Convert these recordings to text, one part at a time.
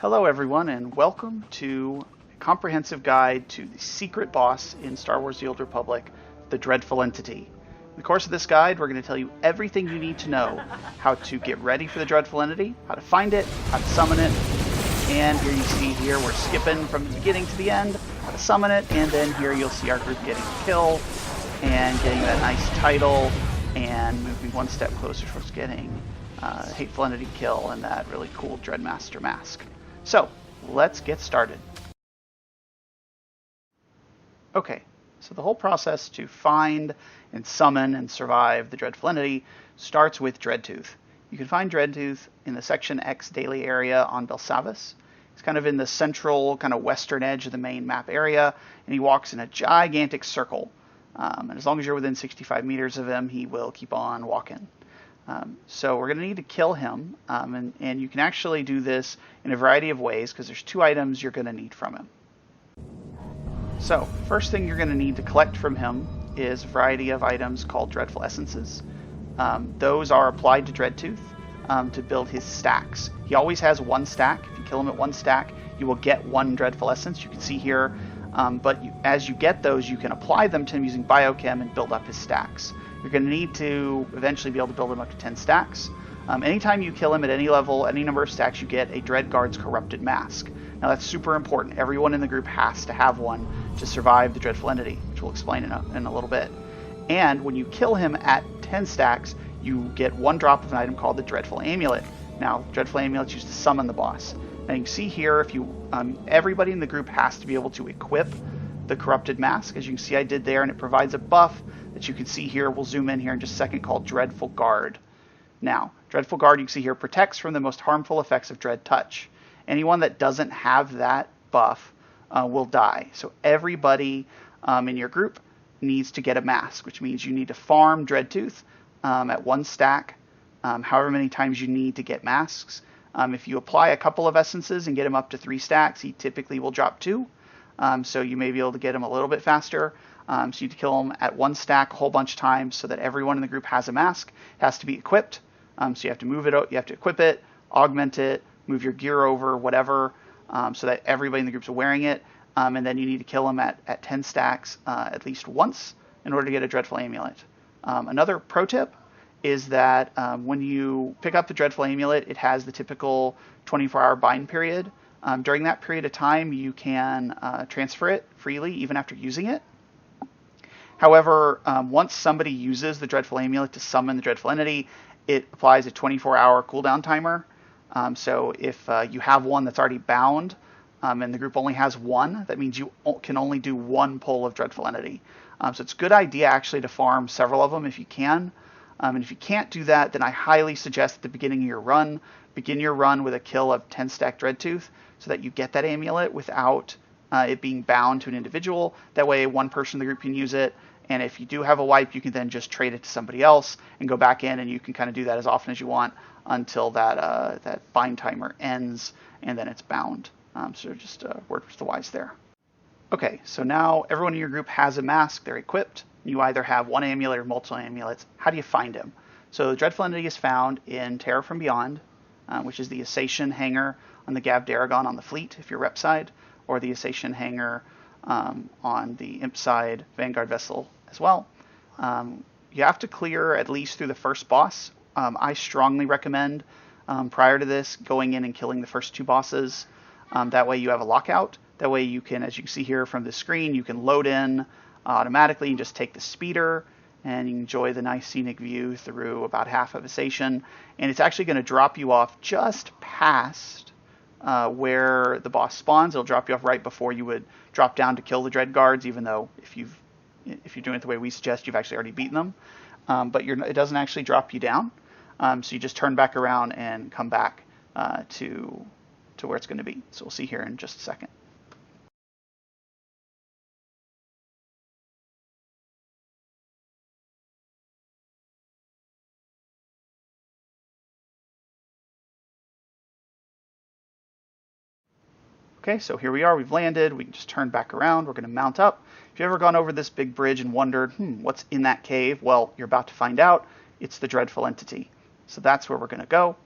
Hello everyone, and welcome to a comprehensive guide to the secret boss in Star Wars The Old Republic, the Dreadful Entity. In the course of this guide, we're going to tell you everything you need to know, how to get ready for the Dreadful Entity, how to find it, how to summon it, and here you see here we're skipping from the beginning to the end, how to summon it, and then here you'll see our group getting a kill, and getting that nice title, and moving one step closer towards getting Hateful Entity kill and that really cool Dreadmaster mask. So, let's get started. Okay, so the whole process to find and summon and survive the Dreadful Entity starts with Dreadtooth. You can find Dreadtooth in the Section X daily area on Belsavis. He's kind of in the central, kind of western edge of the main map area, and he walks in a gigantic circle. And as long as you're within 65 meters of him, he will keep on walking. So we're going to need to kill him, and you can actually do this in a variety of ways because there's two items you're going to need from him. So first thing you're going to need to collect from him is a variety of items called Dreadful Essences. Those are applied to Dreadtooth to build his stacks. He always has one stack. If you kill him at one stack, you will get one Dreadful Essence. You can see here, as you get those, you can apply them to him using Biochem and build up his stacks. You're going to need to eventually be able to build him up to 10 stacks. Anytime you kill him at any level, any number of stacks, you get a Dreadguard's Corrupted Mask. Now that's super important. Everyone in the group has to have one to survive the Dreadful Entity, which we'll explain in a little bit. And when you kill him at 10 stacks, you get one drop of an item called the Dreadful Amulet. Now, Dreadful Amulet's used to summon the boss. Now you can see here, if you everybody in the group has to be able to equip the Corrupted Mask, as you can see I did there, and it provides a buff that you can see here. We'll zoom in here in just a second, called Dreadful Guard. Now, Dreadful Guard, you can see here, protects from the most harmful effects of Dread Touch. Anyone that doesn't have that buff will die. So everybody in your group needs to get a mask, which means you need to farm Dreadtooth at one stack, however many times you need to get masks. If you apply a couple of essences and get him up to 3 stacks, he typically will drop 2. So you may be able to get him a little bit faster. So you need to kill him at 1 stack a whole bunch of times so that everyone in the group has a mask. It has to be equipped. So you have to move it, you have to equip it, augment it, move your gear over, whatever, so that everybody in the group is wearing it. And then you need to kill him at 10 stacks at least once in order to get a Dreadful Amulet. Another pro tip is that when you pick up the Dreadful Amulet, it has the typical 24-hour bind period. During that period of time, you can transfer it freely, even after using it. However, once somebody uses the Dreadful Amulet to summon the Dreadful Entity, it applies a 24-hour cooldown timer. So if you have one that's already bound, and the group only has one, that means you can only do one pull of Dreadful Entity. So it's a good idea actually to farm several of them if you can. And if you can't do that, then I highly suggest at the beginning of your run, begin your run with a kill of 10 stack Dreadtooth so that you get that amulet without it being bound to an individual. That way one person in the group can use it, and if you do have a wipe, you can then just trade it to somebody else and go back in, and you can kind of do that as often as you want until that bind timer ends, and then it's bound. So just word to the wise there. Okay, so now everyone in your group has a mask. They're equipped. You either have one amulet or multiple amulets. How do you find him? So the Dreadful Entity is found in Terror from Beyond, which is the Assation hangar on the Gav Daragon on the fleet, if you're rep side, or the Assation hangar on the Imp side Vanguard vessel as well. You have to clear at least through the first boss. I strongly recommend, prior to this, going in and killing the first 2 bosses. That way you have a lockout. That way you can, as you can see here from the screen, you can load in automatically and just take the speeder, and you enjoy the nice scenic view through about half of Assation. And it's actually going to drop you off just past where the boss spawns. It'll drop you off right before you would drop down to kill the Dread Guards, even though if you're doing it the way we suggest, you've actually already beaten them. But it doesn't actually drop you down. So you just turn back around and come back to where it's going to be. So we'll see here in just a second. Okay, so here we are, we've landed, we can just turn back around, we're going to mount up. If you've ever gone over this big bridge and wondered, what's in that cave? Well, you're about to find out. It's the Dreadful Entity. So that's where we're going to go.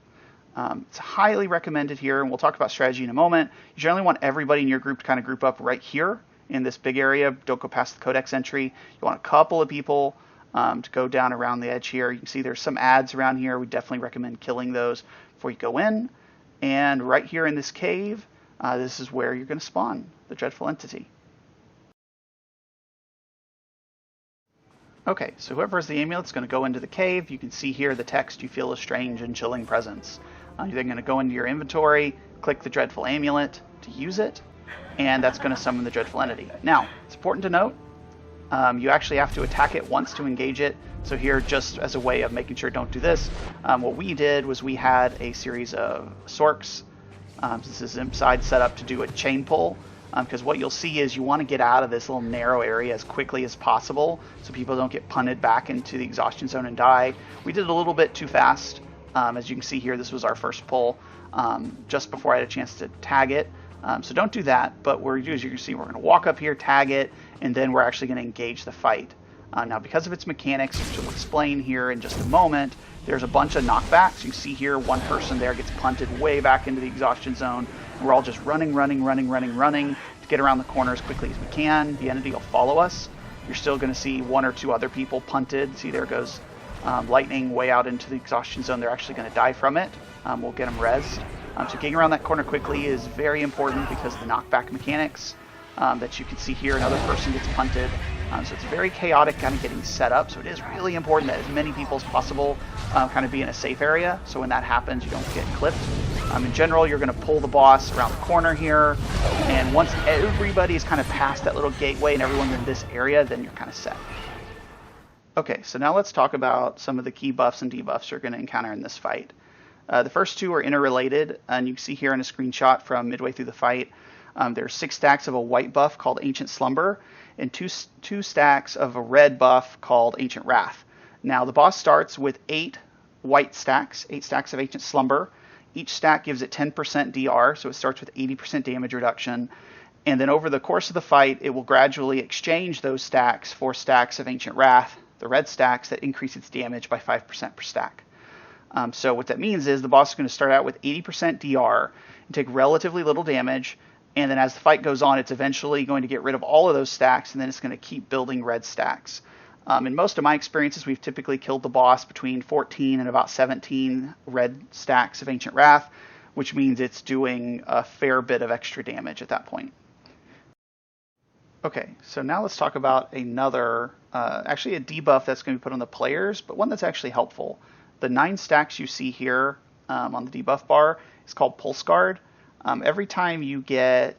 It's highly recommended here, and we'll talk about strategy in a moment. You generally want everybody in your group to kind of group up right here in this big area. Don't go past the codex entry. You want a couple of people to go down around the edge here. You can see there's some ads around here. We definitely recommend killing those before you go in. And right here in this cave, this is where you're going to spawn the dreadful entity. Okay, so whoever has the amulet is going to go into the cave. You can see here the text, "You feel a strange and chilling presence." You're then going to go into your inventory, click the dreadful amulet to use it, and that's going to summon the dreadful entity. Now, it's important to note, you actually have to attack it once to engage it. So here, just as a way of making sure don't do this, what we did was we had a series of sorks. This is inside set up to do a chain pull, because what you'll see is you want to get out of this little narrow area as quickly as possible so people don't get punted back into the exhaustion zone and die. We did it a little bit too fast. As you can see here, this was our first pull just before I had a chance to tag it. So don't do that, but what we're going to do is you can see we're going to walk up here, tag it, and then we're actually going to engage the fight. Now, because of its mechanics, which we'll explain here in just a moment, there's a bunch of knockbacks. You see here, one person there gets punted way back into the exhaustion zone. We're all just running to get around the corner as quickly as we can. The entity will follow us. You're still going to see one or two other people punted. See, there goes lightning way out into the exhaustion zone. They're actually going to die from it. We'll get them rezzed. So getting around that corner quickly is very important because of the knockback mechanics that you can see here. Another person gets punted. So it's very chaotic kind of getting set up. So it is really important that as many people as possible kind of be in a safe area. So when that happens, you don't get clipped. In general, you're going to pull the boss around the corner here. And once everybody's kind of past that little gateway and everyone's in this area, then you're kind of set. Okay, so now let's talk about some of the key buffs and debuffs you're going to encounter in this fight. The first two are interrelated, and you can see here in a screenshot from midway through the fight, there's 6 stacks of a white buff called Ancient Slumber, and two stacks of a red buff called Ancient Wrath. Now, the boss starts with 8 white stacks, 8 stacks of Ancient Slumber. Each stack gives it 10% DR, so it starts with 80% damage reduction. And then over the course of the fight, it will gradually exchange those stacks for stacks of Ancient Wrath, the red stacks that increase its damage by 5% per stack. So what that means is the boss is going to start out with 80% DR and take relatively little damage, and then as the fight goes on, it's eventually going to get rid of all of those stacks, and then it's going to keep building red stacks. In most of my experiences, we've typically killed the boss between 14 and about 17 red stacks of Ancient Wrath, which means it's doing a fair bit of extra damage at that point. Okay, so now let's talk about another, actually a debuff that's going to be put on the players, but one that's actually helpful. The 9 stacks you see here on the debuff bar is called Pulse Guard. Every time you get,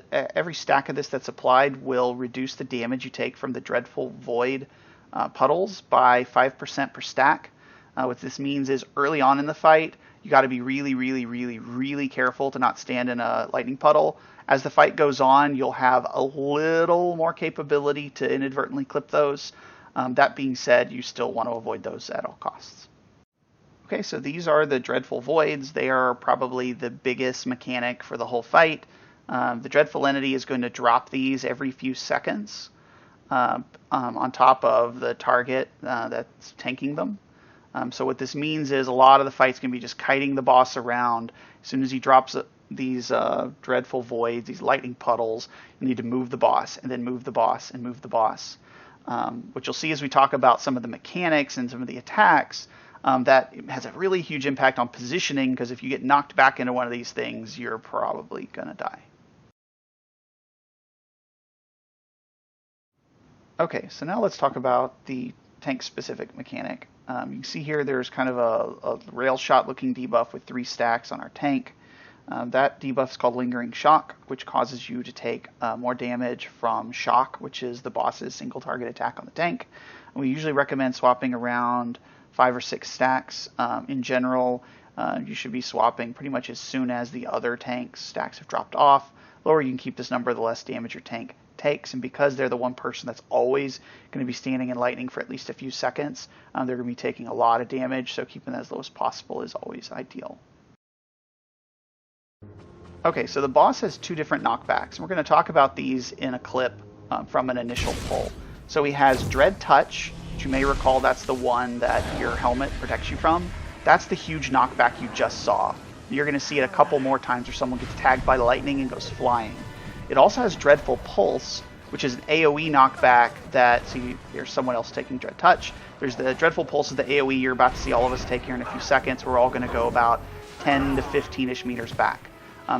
every stack of this that's applied will reduce the damage you take from the Dreadful Void puddles by 5% per stack. What this means is early on in the fight, you got to be really careful to not stand in a lightning puddle. As the fight goes on, you'll have a little more capability to inadvertently clip those. That being said, you still want to avoid those at all costs. Okay, so these are the Dreadful Voids. They are probably the biggest mechanic for the whole fight. The Dreadful Entity is going to drop these every few seconds on top of the target that's tanking them. So what this means is a lot of the fight's going to be just kiting the boss around. As soon as he drops these Dreadful Voids, these lightning puddles, you need to move the boss, and then move the boss, and move the boss. What you'll see as we talk about some of the mechanics and some of the attacks, that has a really huge impact on positioning, because if you get knocked back into one of these things, you're probably going to die. Okay, so now let's talk about the tank-specific mechanic. You can see here there's kind of a rail shot looking debuff with 3 stacks on our tank. That debuff is called Lingering Shock, which causes you to take more damage from Shock, which is the boss's single target attack on the tank. And we usually recommend swapping around 5 or 6 stacks. In general, you should be swapping pretty much as soon as the other tank's stacks have dropped off. The lower you can keep this number, the less damage your tank takes. And because they're the one person that's always going to be standing in lightning for at least a few seconds, they're going to be taking a lot of damage, so keeping that as low as possible is always ideal. Okay, so the boss has 2 different knockbacks, and we're going to talk about these in a clip from an initial pull. So he has Dread Touch, which you may recall that's the one that your helmet protects you from. that's the huge knockback you just saw. You're going to see it a couple more times where someone gets tagged by lightning and goes flying. It also has Dreadful Pulse, which is an AoE knockback that, see, there's someone else taking Dread Touch. There's the Dreadful Pulse is the AoE you're about to see all of us take here in a few seconds. We're all going to go about 10 to 15-ish meters back.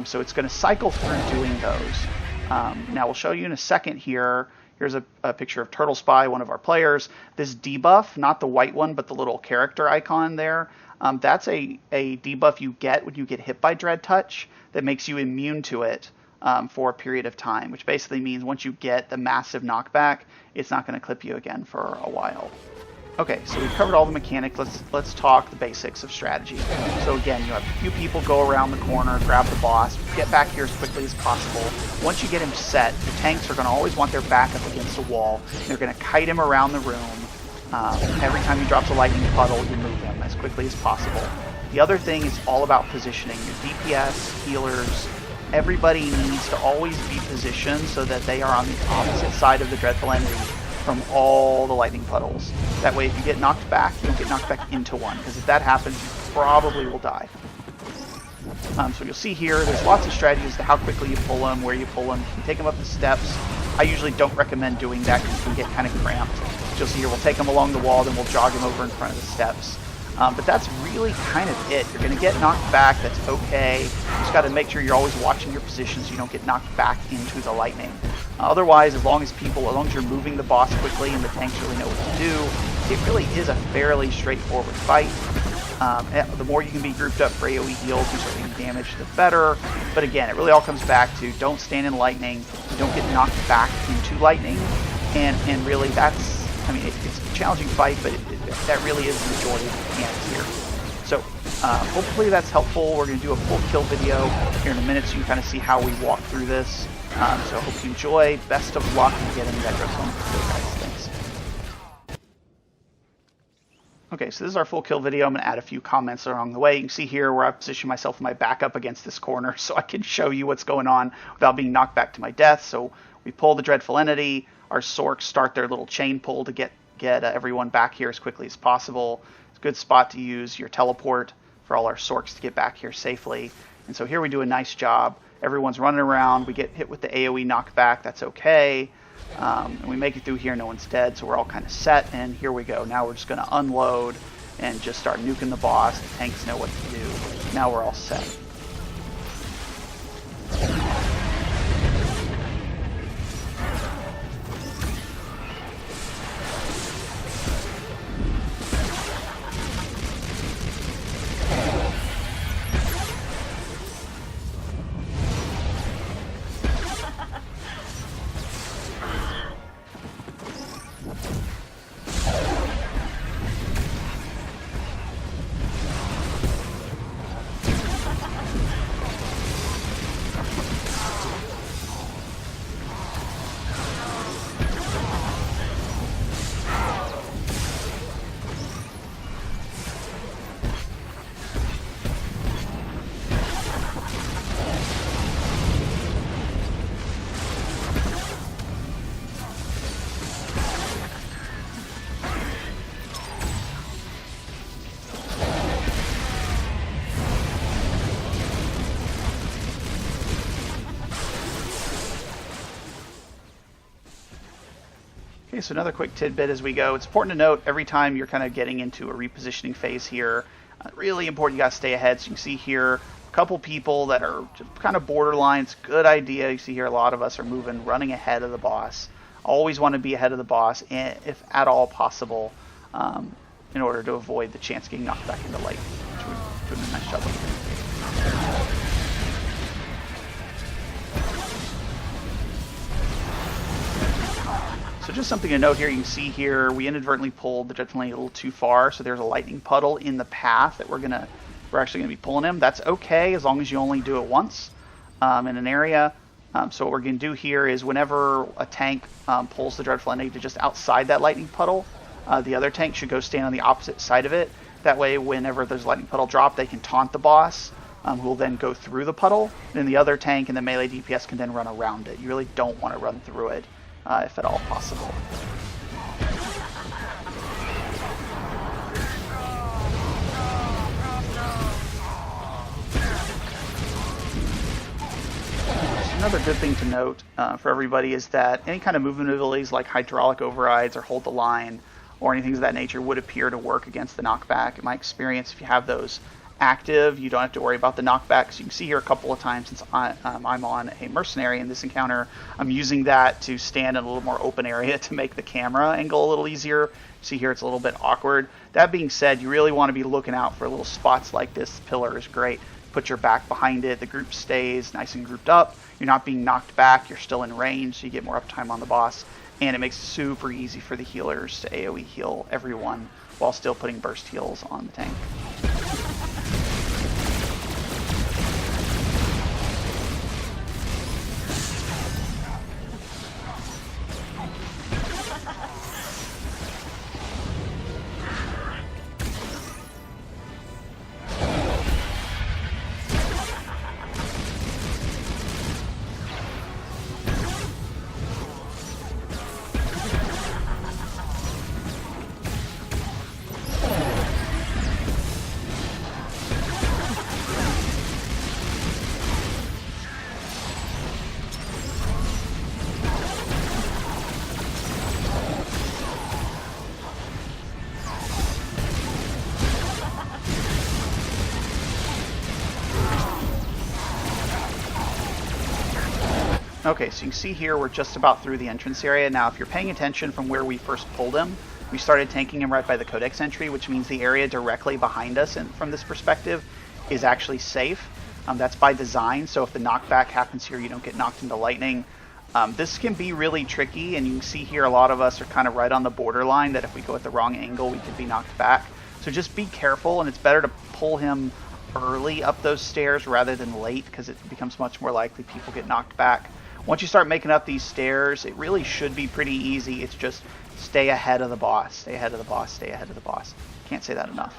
So it's going to cycle through doing those. Now we'll show you in a second here. Here's a picture of Turtle Spy, one of our players. This debuff, not the white one, but the little character icon there, that's a debuff you get when you get hit by Dread Touch that makes you immune to it for a period of time, which basically means once you get the massive knockback, it's not going to clip you again for a while. Okay, so we've covered all the mechanics. Let's talk the basics of strategy. So again, you have a few people go around the corner, grab the boss, get back here as quickly as possible. Once you get him set, the tanks are going to always want their back up against a wall. They're going to kite him around the room. Every time he drops a lightning puddle, you move him as quickly as possible. The other thing is all about positioning. Your DPS, healers, everybody needs to always be positioned so that they are on the opposite side of the Dreadful Entity from all the lightning puddles. That way, if you get knocked back, you don't get knocked back into one, because if that happens, you probably will die. So you'll see here, there's lots of strategies to how quickly you pull them, where you pull them. You can take them up the steps. I usually don't recommend doing that because you can get kind of cramped. You'll see here, we'll take them along the wall, then we'll jog them over in front of the steps. But that's really kind of it. You're going to get knocked back. That's okay. You just got to make sure you're always watching your position so you don't get knocked back into the lightning. Otherwise, as long as you're moving the boss quickly and the tanks really know what to do, it really is a fairly straightforward fight. The more you can be grouped up for AoE heals and start getting damage, the better. But again, it really all comes back to don't stand in lightning, don't get knocked back into lightning, and really that's, I mean, it's a challenging fight, but that really is the majority of the mechanics here. So hopefully that's helpful. We're going to do a full kill video here in a minute so you can kind of see how we walk through this. So I hope you enjoy. Best of luck in getting that dress on for guys. Thanks. Okay, so this is our full kill video. I'm going to add a few comments along the way. You can see here where I've positioned myself with my back up against this corner so I can show you what's going on without being knocked back to my death. So we pull the Dreadful Entity. Our Sorks start their little chain pull to get everyone back here as quickly as possible. It's a good spot to use your teleport for all our Sorks to get back here safely. And so here we do a nice job. Everyone's running around. We get hit with the AoE knockback. That's okay. And we make it through here. No one's dead, so we're all kind of set. And here we go. Now we're just going to unload and just start nuking the boss. The tanks know what to do. Now we're all set. Okay, so another quick tidbit as we go. It's important to note every time you're kind of getting into a repositioning phase here, really important, you got to stay ahead. So you can see here a couple people that are just kind of borderline. It's a good idea. You see here a lot of us are running ahead of the boss. Always want to be ahead of the boss, if at all possible, in order to avoid the chance of getting knocked back into light, which we're doing a nice job of. So just something to note here, you can see here, we inadvertently pulled the Dreadful Entity a little too far, so there's a lightning puddle in the path that we're actually going to be pulling him. That's okay, as long as you only do it once in an area. So what we're going to do here is whenever a tank pulls the Dreadful Entity to just outside that lightning puddle, the other tank should go stand on the opposite side of it. That way, whenever there's a lightning puddle drop, they can taunt the boss, who will then go through the puddle. Then the other tank and the melee DPS can then run around it. You really don't want to run through it. If at all possible. Another good thing to note for everybody is that any kind of movement abilities like hydraulic overrides or hold the line or anything of that nature would appear to work against the knockback. In my experience, if you have those active, you don't have to worry about the knockback. So you can see here a couple of times since I'm on a mercenary in this encounter, I'm using that to stand in a little more open area to make the camera angle a little easier. See here it's a little bit awkward. That being said, you really want to be looking out for little spots like this. Pillar is great. Put your back behind it. The group stays nice and grouped up. You're not being knocked back. You're still in range, so you get more uptime on the boss. And it makes it super easy for the healers to AoE heal everyone while still putting burst heals on the tank. Okay, so you can see here we're just about through the entrance area. Now, if you're paying attention from where we first pulled him, we started tanking him right by the codex entry, which means the area directly behind us and from this perspective is actually safe. That's by design, so if the knockback happens here, you don't get knocked into lightning. This can be really tricky, and you can see here a lot of us are kind of right on the borderline that if we go at the wrong angle, we could be knocked back. So just be careful, and it's better to pull him early up those stairs rather than late, because it becomes much more likely people get knocked back. Once you start making up these stairs, it really should be pretty easy. It's just stay ahead of the boss, stay ahead of the boss, stay ahead of the boss. Can't say that enough.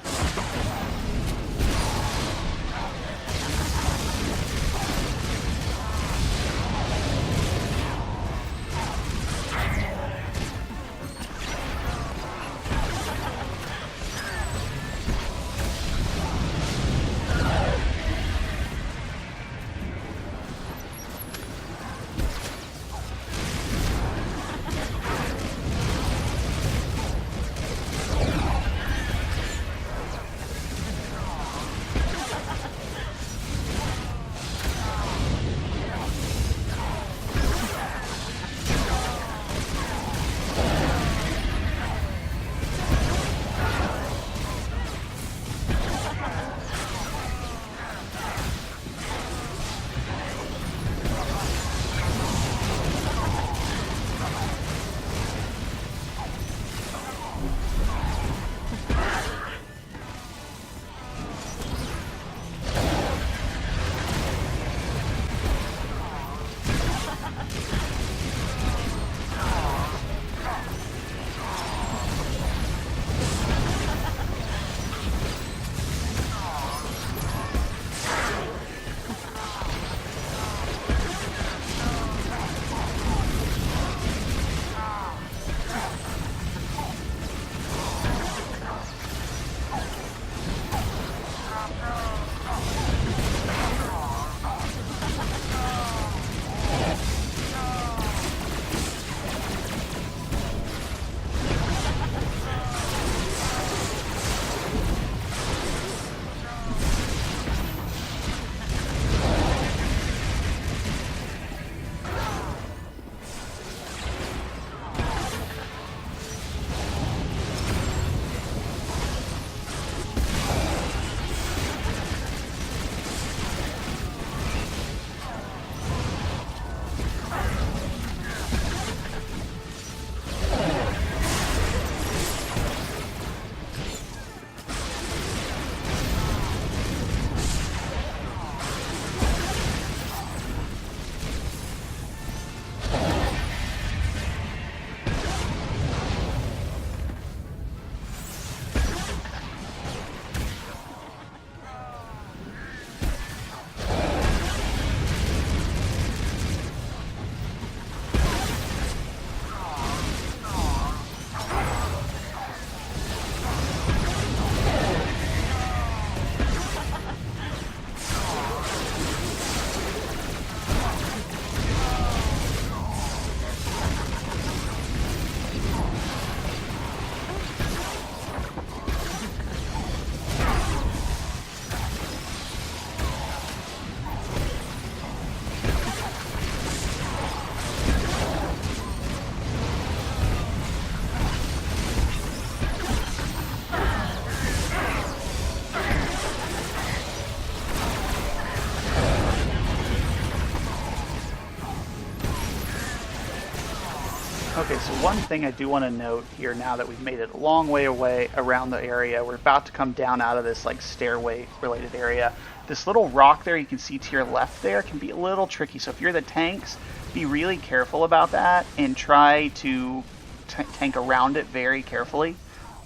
Okay, so one thing I do want to note here now that we've made it a long way away around the area, we're about to come down out of this like stairway related area. This little rock there you can see to your left there can be a little tricky. So if you're the tanks, be really careful about that and try to tank around it very carefully.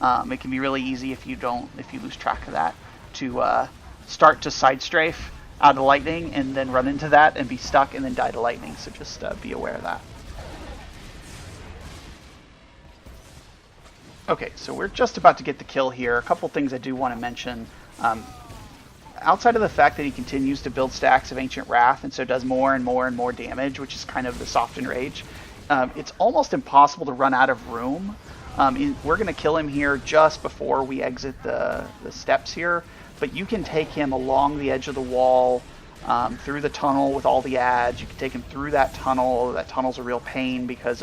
It can be really easy if you lose track of that to start to side strafe out of lightning and then run into that and be stuck and then die to lightning. So just be aware of that. Okay, so we're just about to get the kill here. A couple things I do want to mention. Outside of the fact that he continues to build stacks of Ancient Wrath and so does more and more and more damage, which is kind of the soft enrage, it's almost impossible to run out of room. We're going to kill him here just before we exit the steps here, but you can take him along the edge of the wall, through the tunnel with all the adds. You can take him through that tunnel. That tunnel's a real pain because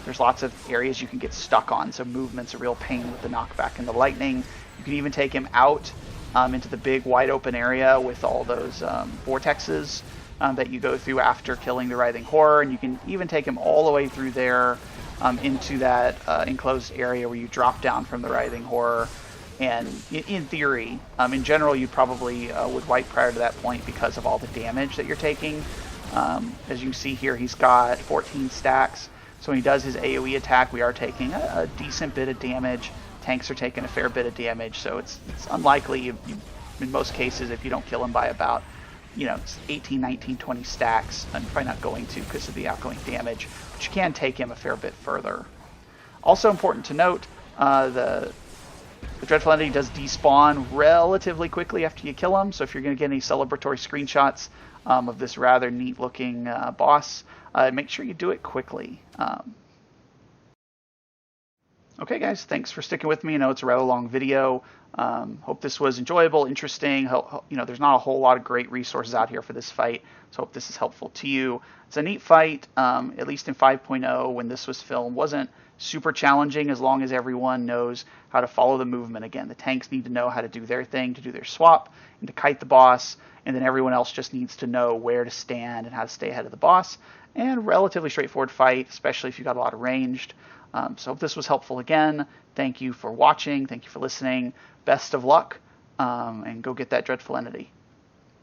there's lots of areas you can get stuck on, so movement's a real pain with the knockback and the lightning. You can even take him out into the big wide open area with all those vortexes that you go through after killing the Writhing Horror, and you can even take him all the way through there into that enclosed area where you drop down from the Writhing Horror. And in theory, in general, you probably would wipe prior to that point because of all the damage that you're taking. As you can see here, he's got 14 stacks. So when he does his AoE attack, we are taking a decent bit of damage. Tanks are taking a fair bit of damage, so it's unlikely, in most cases, if you don't kill him by about 18, 19, 20 stacks, I'm probably not going to because of the outgoing damage, but you can take him a fair bit further. Also important to note, the Dreadful Entity does despawn relatively quickly after you kill him, so if you're going to get any celebratory screenshots of this rather neat looking boss, make sure you do it quickly. Okay guys, thanks for sticking with me. I know it's a rather long video. Hope this was enjoyable, interesting. There's not a whole lot of great resources out here for this fight, so hope this is helpful to you. It's a neat fight, at least in 5.0 when this was filmed. Wasn't super challenging as long as everyone knows how to follow the movement. Again, the tanks need to know how to do their thing, to do their swap, and to kite the boss, and then everyone else just needs to know where to stand and how to stay ahead of the boss. And relatively straightforward fight, especially if you got a lot of ranged. So hope this was helpful again. Thank you for watching. Thank you for listening. Best of luck, and go get that Dreadful Entity.